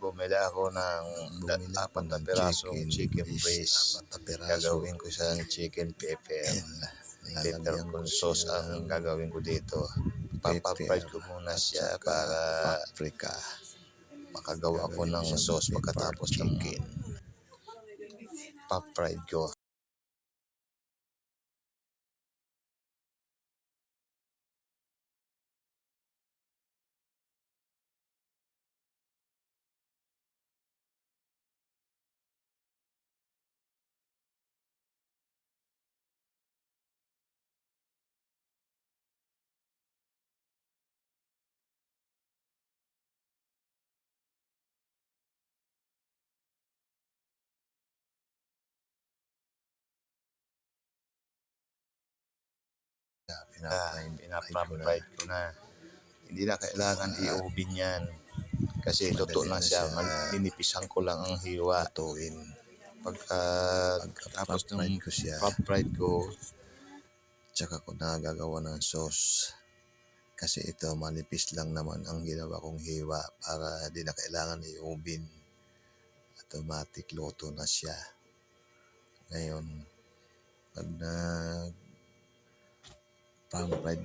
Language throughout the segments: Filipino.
bumili ako ng 4 na pirasong chicken breast. Gagawin ko siyang chicken pepper. Pepper con sauce ang gagawin ko dito. Papapried ko muna siya para makagawa ko ng sauce pagkatapos ng papried ko. Pinapried ko na. Hindi na kailangan i-oven yan. Kasi luto na siya. Ninipisan ko lang ang hiwa. Pagkatapos ng papried ko, tsaka ko na gagawa ng sauce. Kasi ito manipis lang naman ang ginawa kong hiwa para hindi na kailangan i-oven. Automatic luto na siya. Ngayon, pag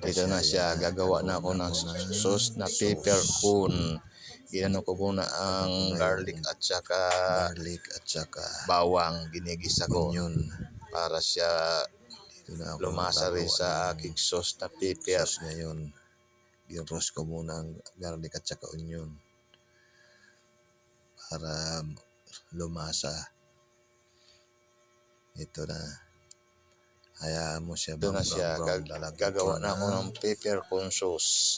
dito na siya, gagawa na ako ng sauce na peppercorn. Ginano ko muna ang garlic at saka bawang. Ginigisa ko para siya lumasa rin sa aking sauce na pepper. Ngayon, ginroast ko muna ang garlic at saka onion para lumasa. Ito na. Hayaan mo siya. Ito na siya. Gagawa na ako ng pepper con sauce.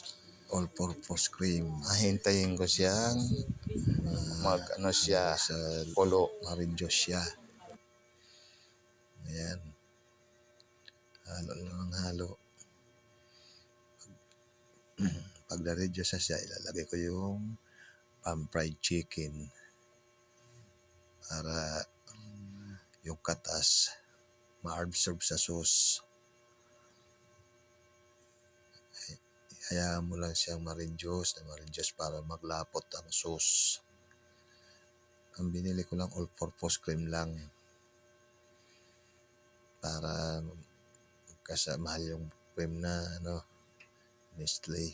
All-purpose cream. Hintayin ko siyang siya kulo. Ma-reduce siya. Ayan. Halo lang ang halo. Pag na-reduce siya, ilalagay ko yung pan-fried chicken para yung katas ma-absorb sa sauce. Hayaan mo lang siyang ma-reduce para maglapot ang sauce. Ang binili ko lang all-purpose cream lang para kasi mahal yung cream na Nestle.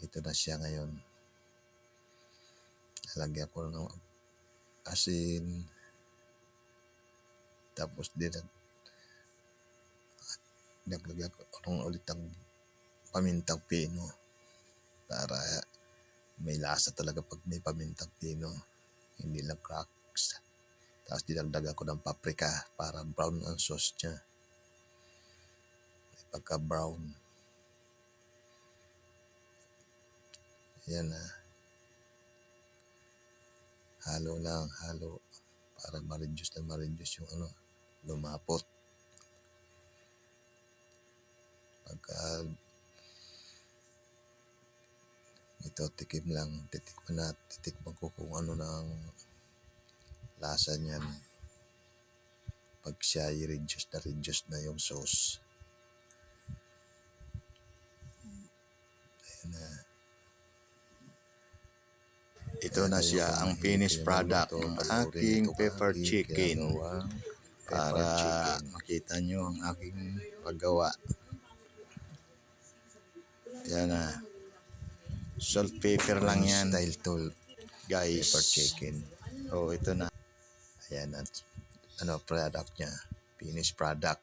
Ito na siya ngayon. Lalagyan ko ng asin. Tapos naglagyan ko ulit ng pamintang pino para may lasa talaga pag may pamintang pino, hindi lang cracks. Tapos dinagdagan ko ng paprika para brown ang sauce niya. Pagka brown, yan na. Halo lang, halo para ma-reduce yung lumapot. Pagka ito titikman ko kung ano ng lasa niyan pag siya i-reduce na yung sauce. Ayan na. Ito na siya ang finished product ng aking pepper chicken. Para makita nyo ang aking paggawa. Yan na. Salt pepper lang yan. Style tool. Guys. Pepper chicken. Ito na. Ayan. Product niya. Finished product.